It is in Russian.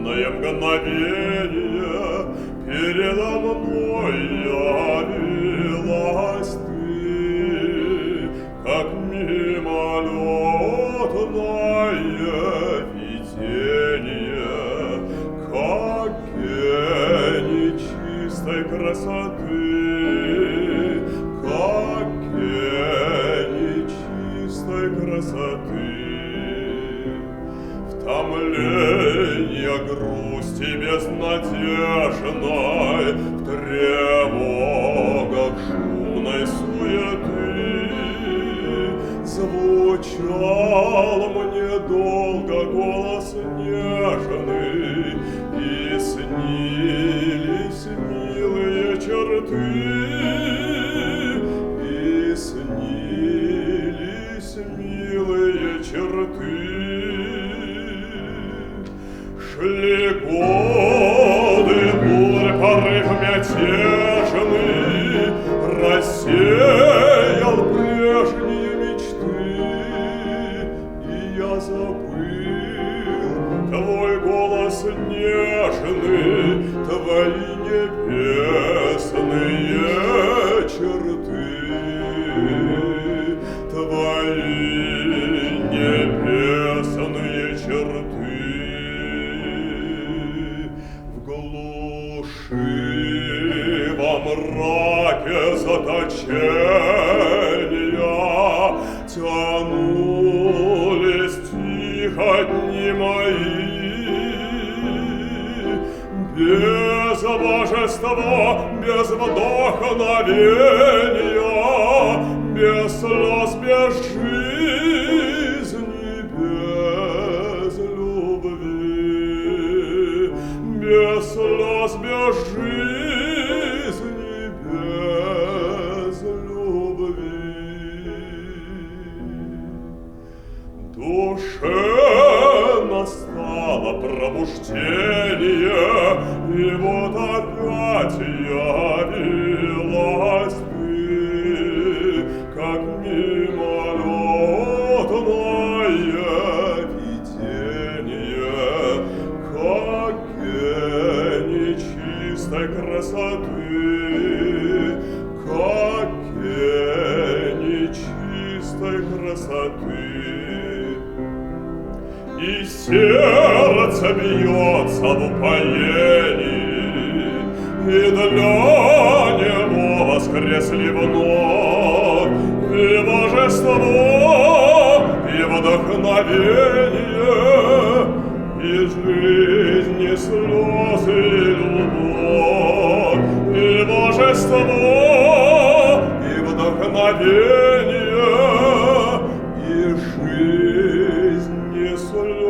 Мгновение передо мной явилась ты, как мимолетное видение, как гений чистой красоты, как гений чистой красоты. В томленье грусти безнадежной, в тревогах шумной суеты звучал мне долго голос нежный, и снились милые черты, и снились милые черты. Шли годы, бурь, порыв мятежный рассеял прежние мечты, и я забыл твой голос нежный, твои небесные черты, твои небесные черты. Во мраке заточения тянулись тихо дни мои, без божества, без вдохновения, без слез, без жизни, без любви, без слез, без жизни, без любви. Душе настало пробуждение, и вот опять явилась ты, как мимолетное видение, как гений чистой красоты, как гений чистой красоты. И сердце бьется в упоении, и для него воскресли вновь и божество, и вдохновение, и жизнь, и слезы, и любовь, и божество, и вдохновение, и жизнь, и слезы.